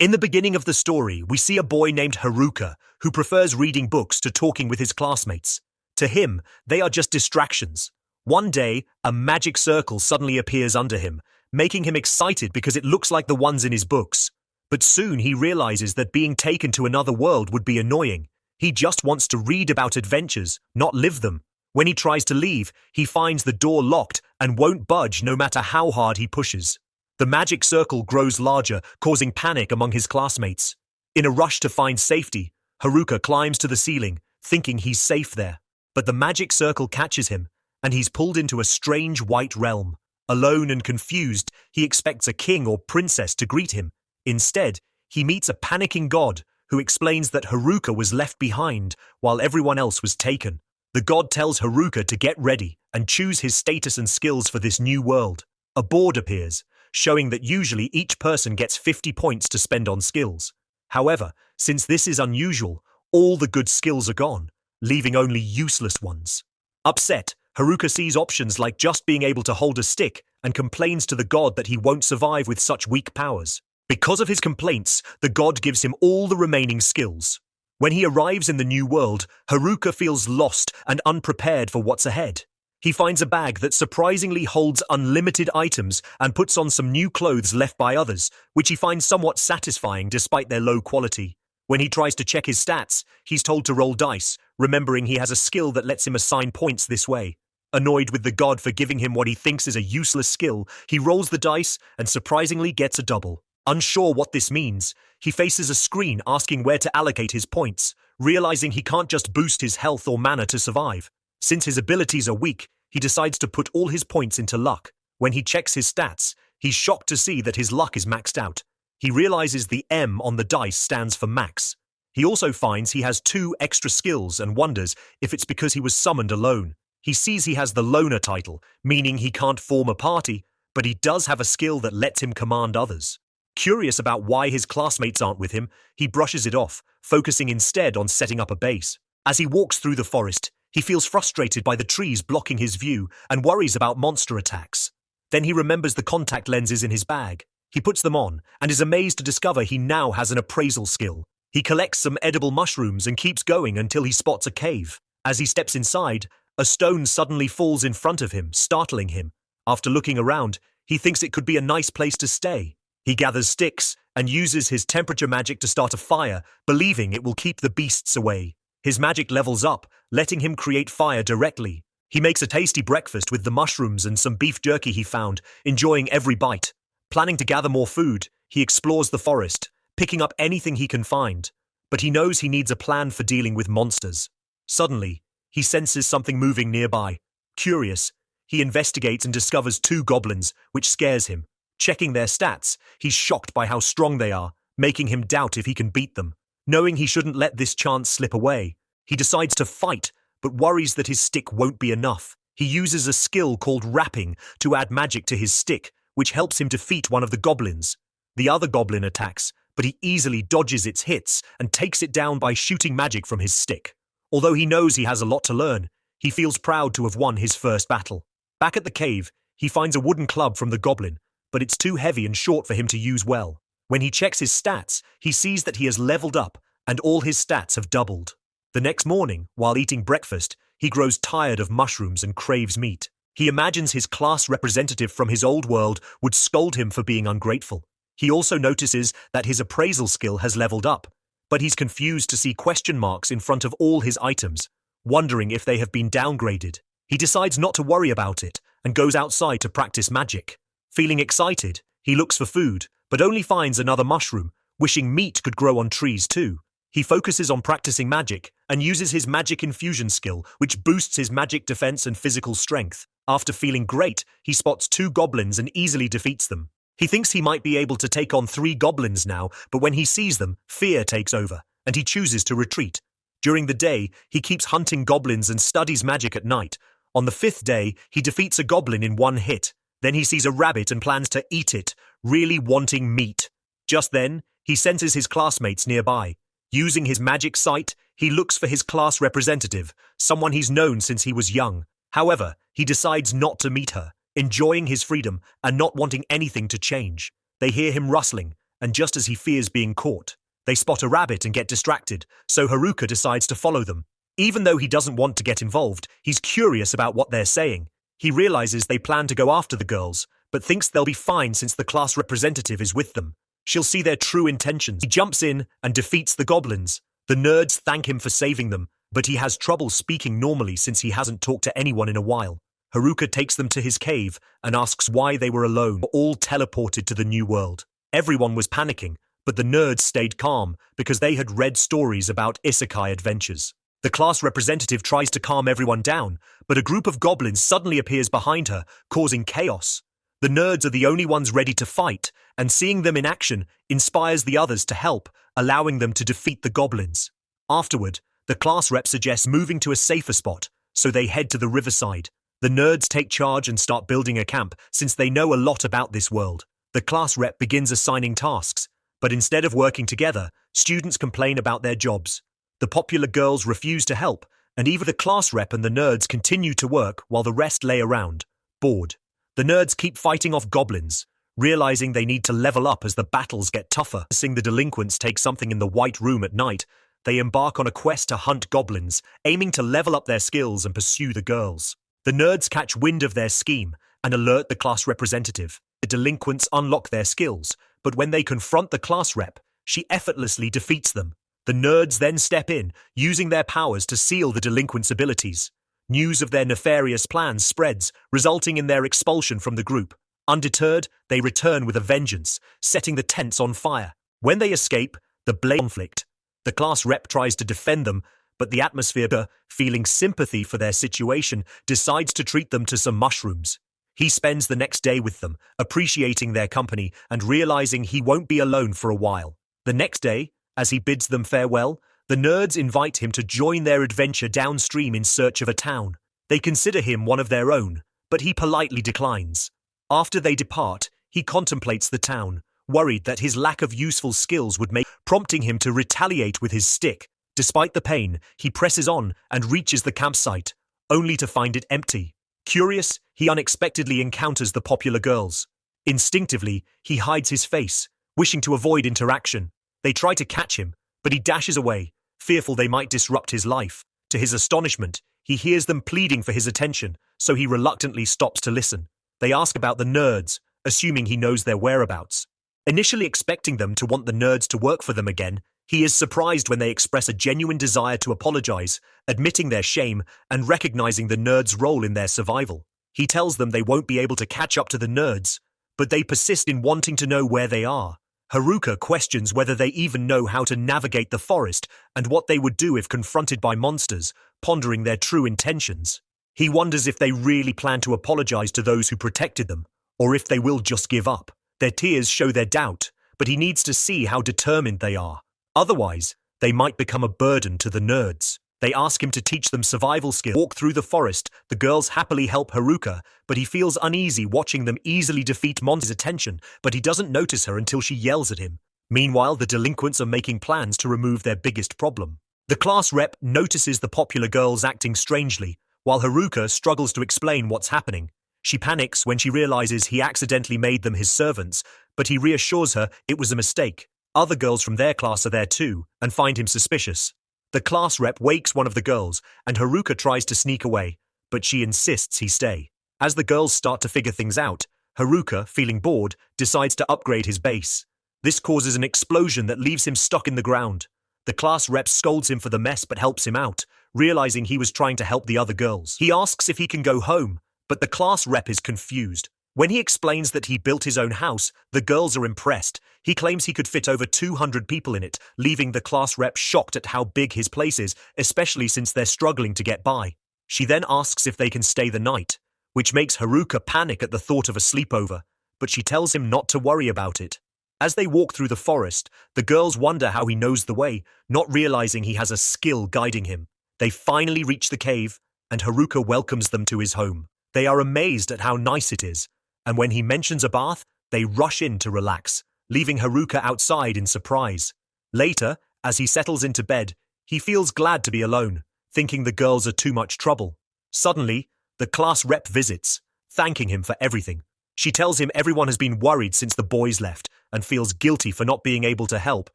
In the beginning of the story, we see a boy named Haruka who prefers reading books to talking with his classmates. To him, they are just distractions. One day, a magic circle suddenly appears under him, making him excited because it looks like the ones in his books. But soon he realizes that being taken to another world would be annoying. He just wants to read about adventures, not live them. When he tries to leave, he finds the door locked and won't budge no matter how hard he pushes. The magic circle grows larger, causing panic among his classmates. In a rush to find safety, Haruka climbs to the ceiling, thinking he's safe there. But the magic circle catches him, and he's pulled into a strange white realm. Alone and confused, he expects a king or princess to greet him. Instead, he meets a panicking god who explains that Haruka was left behind while everyone else was taken. The god tells Haruka to get ready and choose his status and skills for this new world. A board appears, showing that usually each person gets 50 points to spend on skills. However, since this is unusual, all the good skills are gone, leaving only useless ones. Upset, Haruka sees options like just being able to hold a stick and complains to the god that he won't survive with such weak powers. Because of his complaints, the god gives him all the remaining skills. When he arrives in the new world, Haruka feels lost and unprepared for what's ahead. He finds a bag that surprisingly holds unlimited items and puts on some new clothes left by others, which he finds somewhat satisfying despite their low quality. When he tries to check his stats, he's told to roll dice, remembering he has a skill that lets him assign points this way. Annoyed with the god for giving him what he thinks is a useless skill, he rolls the dice and surprisingly gets a double. Unsure what this means, he faces a screen asking where to allocate his points, realizing he can't just boost his health or mana to survive. Since his abilities are weak, he decides to put all his points into luck. When he checks his stats, he's shocked to see that his luck is maxed out. He realizes the M on the dice stands for max. He also finds he has 2 extra skills and wonders if it's because he was summoned alone. He sees he has the loner title, meaning he can't form a party, but he does have a skill that lets him command others. Curious about why his classmates aren't with him, he brushes it off, focusing instead on setting up a base. As he walks through the forest, he feels frustrated by the trees blocking his view and worries about monster attacks. Then he remembers the contact lenses in his bag. He puts them on and is amazed to discover he now has an appraisal skill. He collects some edible mushrooms and keeps going until he spots a cave. As he steps inside, a stone suddenly falls in front of him, startling him. After looking around, he thinks it could be a nice place to stay. He gathers sticks and uses his temperature magic to start a fire, believing it will keep the beasts away. His magic levels up, letting him create fire directly. He makes a tasty breakfast with the mushrooms and some beef jerky he found, enjoying every bite. Planning to gather more food, he explores the forest, picking up anything he can find. But he knows he needs a plan for dealing with monsters. Suddenly, he senses something moving nearby. Curious, he investigates and discovers 2 goblins, which scares him. Checking their stats, he's shocked by how strong they are, making him doubt if he can beat them. Knowing he shouldn't let this chance slip away, he decides to fight, but worries that his stick won't be enough. He uses a skill called wrapping to add magic to his stick, which helps him defeat one of the goblins. The other goblin attacks, but he easily dodges its hits and takes it down by shooting magic from his stick. Although he knows he has a lot to learn, he feels proud to have won his first battle. Back at the cave, he finds a wooden club from the goblin, but it's too heavy and short for him to use well. When he checks his stats, he sees that he has leveled up and all his stats have doubled. The next morning, while eating breakfast, he grows tired of mushrooms and craves meat. He imagines his class representative from his old world would scold him for being ungrateful. He also notices that his appraisal skill has leveled up, but he's confused to see question marks in front of all his items, wondering if they have been downgraded. He decides not to worry about it and goes outside to practice magic. Feeling excited, he looks for food, but only finds another mushroom, wishing meat could grow on trees too. He focuses on practicing magic and uses his magic infusion skill, which boosts his magic defense and physical strength. After feeling great, he spots 2 goblins and easily defeats them. He thinks he might be able to take on 3 goblins now, but when he sees them, fear takes over, and he chooses to retreat. During the day, he keeps hunting goblins and studies magic at night. On the 5th day, he defeats a goblin in 1 hit. Then he sees a rabbit and plans to eat it, really wanting meat. Just then, he senses his classmates nearby. Using his magic sight, he looks for his class representative, someone he's known since he was young. However, he decides not to meet her, enjoying his freedom and not wanting anything to change. They hear him rustling, and just as he fears being caught, they spot a rabbit and get distracted, so Haruka decides to follow them. Even though he doesn't want to get involved, he's curious about what they're saying. He realizes they plan to go after the girls, but thinks they'll be fine since the class representative is with them. She'll see their true intentions. He jumps in and defeats the goblins. The nerds thank him for saving them, but he has trouble speaking normally since he hasn't talked to anyone in a while. Haruka takes them to his cave and asks why they were alone, all teleported to the new world. Everyone was panicking, but the nerds stayed calm because they had read stories about isekai adventures. The class representative tries to calm everyone down, but a group of goblins suddenly appears behind her, causing chaos. The nerds are the only ones ready to fight, and seeing them in action inspires the others to help, allowing them to defeat the goblins. Afterward, the class rep suggests moving to a safer spot, so they head to the riverside. The nerds take charge and start building a camp since they know a lot about this world. The class rep begins assigning tasks, but instead of working together, students complain about their jobs. The popular girls refuse to help, and even the class rep and the nerds continue to work while the rest lay around, bored. The nerds keep fighting off goblins, realizing they need to level up as the battles get tougher. Seeing the delinquents take something in the White Room at night, they embark on a quest to hunt goblins, aiming to level up their skills and pursue the girls. The nerds catch wind of their scheme and alert the class representative. The delinquents unlock their skills, but when they confront the class rep, she effortlessly defeats them. The nerds then step in, using their powers to seal the delinquents' abilities. News of their nefarious plans spreads, resulting in their expulsion from the group. Undeterred, they return with a vengeance, setting the tents on fire. When they escape, the conflict. The class rep tries to defend them, but the atmosphere, feeling sympathy for their situation, decides to treat them to some mushrooms. He spends the next day with them, appreciating their company and realizing he won't be alone for a while. The next day, as he bids them farewell, the nerds invite him to join their adventure downstream in search of a town. They consider him one of their own, but he politely declines. After they depart, he contemplates the town, worried that his lack of useful skills would prompting him to retaliate with his stick. Despite the pain, he presses on and reaches the campsite, only to find it empty. Curious, he unexpectedly encounters the popular girls. Instinctively, he hides his face, wishing to avoid interaction. They try to catch him, but he dashes away, fearful they might disrupt his life. To his astonishment, he hears them pleading for his attention, so he reluctantly stops to listen. They ask about the nerds, assuming he knows their whereabouts. Initially expecting them to want the nerds to work for them again, he is surprised when they express a genuine desire to apologize, admitting their shame and recognizing the nerds' role in their survival. He tells them they won't be able to catch up to the nerds, but they persist in wanting to know where they are. Haruka questions whether they even know how to navigate the forest and what they would do if confronted by monsters, pondering their true intentions. He wonders if they really plan to apologize to those who protected them, or if they will just give up. Their tears show their doubt, but he needs to see how determined they are. Otherwise, they might become a burden to the nerds. They ask him to teach them survival skills. Walk through the forest, the girls happily help Haruka, but he feels uneasy watching them easily defeat monsters' attention, but he doesn't notice her until she yells at him. Meanwhile, the delinquents are making plans to remove their biggest problem. The class rep notices the popular girls acting strangely, while Haruka struggles to explain what's happening. She panics when she realizes he accidentally made them his servants, but he reassures her it was a mistake. Other girls from their class are there too, and find him suspicious. The class rep wakes one of the girls, and Haruka tries to sneak away, but she insists he stay. As the girls start to figure things out, Haruka, feeling bored, decides to upgrade his base. This causes an explosion that leaves him stuck in the ground. The class rep scolds him for the mess but helps him out, realizing he was trying to help the other girls. He asks if he can go home, but the class rep is confused. When he explains that he built his own house, the girls are impressed. He claims he could fit over 200 people in it, leaving the class rep shocked at how big his place is, especially since they're struggling to get by. She then asks if they can stay the night, which makes Haruka panic at the thought of a sleepover, but she tells him not to worry about it. As they walk through the forest, the girls wonder how he knows the way, not realizing he has a skill guiding him. They finally reach the cave, and Haruka welcomes them to his home. They are amazed at how nice it is, and when he mentions a bath, they rush in to relax, leaving Haruka outside in surprise. Later, as he settles into bed, he feels glad to be alone, thinking the girls are too much trouble. Suddenly, the class rep visits, thanking him for everything. She tells him everyone has been worried since the boys left, and feels guilty for not being able to help,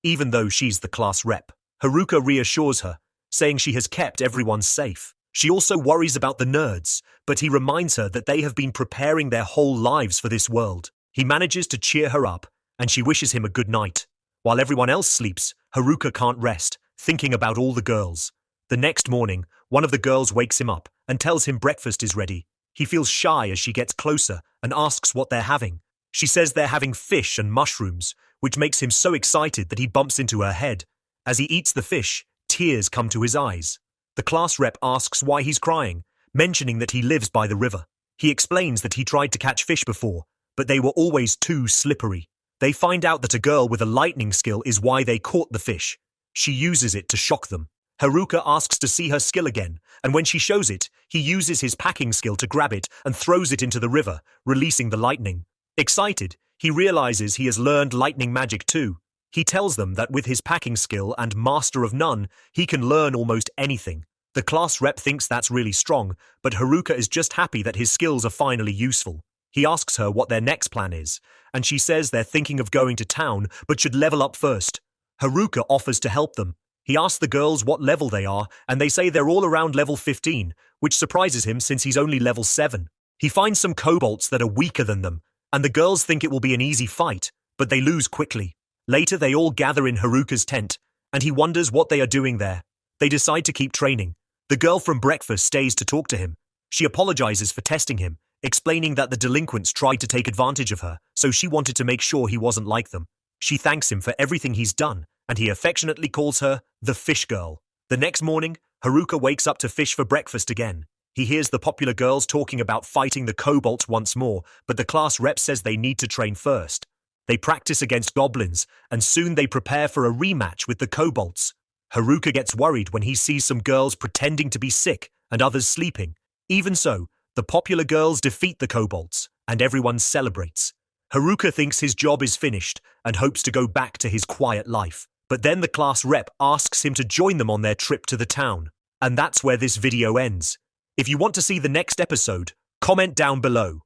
even though she's the class rep. Haruka reassures her, saying she has kept everyone safe. She also worries about the nerds, but he reminds her that they have been preparing their whole lives for this world. He manages to cheer her up, and she wishes him a good night. While everyone else sleeps, Haruka can't rest, thinking about all the girls. The next morning, one of the girls wakes him up and tells him breakfast is ready. He feels shy as she gets closer and asks what they're having. She says they're having fish and mushrooms, which makes him so excited that he bumps into her head. As he eats the fish, tears come to his eyes. The class rep asks why he's crying, mentioning that he lives by the river. He explains that he tried to catch fish before, but they were always too slippery. They find out that a girl with a lightning skill is why they caught the fish. She uses it to shock them. Haruka asks to see her skill again, and when she shows it, he uses his packing skill to grab it and throws it into the river, releasing the lightning. Excited, he realizes he has learned lightning magic too. He tells them that with his packing skill and Master of None, he can learn almost anything. The class rep thinks that's really strong, but Haruka is just happy that his skills are finally useful. He asks her what their next plan is, and she says they're thinking of going to town but should level up first. Haruka offers to help them. He asks the girls what level they are, and they say they're all around level 15, which surprises him since he's only level 7. He finds some kobolds that are weaker than them, and the girls think it will be an easy fight, but they lose quickly. Later they all gather in Haruka's tent, and he wonders what they are doing there. They decide to keep training. The girl from breakfast stays to talk to him. She apologizes for testing him, explaining that the delinquents tried to take advantage of her, so she wanted to make sure he wasn't like them. She thanks him for everything he's done, and he affectionately calls her the Fish Girl. The next morning, Haruka wakes up to fish for breakfast again. He hears the popular girls talking about fighting the kobolds once more, but the class rep says they need to train first. They practice against goblins, and soon they prepare for a rematch with the kobolds. Haruka gets worried when he sees some girls pretending to be sick and others sleeping. Even so, the popular girls defeat the kobolds, and everyone celebrates. Haruka thinks his job is finished and hopes to go back to his quiet life. But then the class rep asks him to join them on their trip to the town. And that's where this video ends. If you want to see the next episode, comment down below.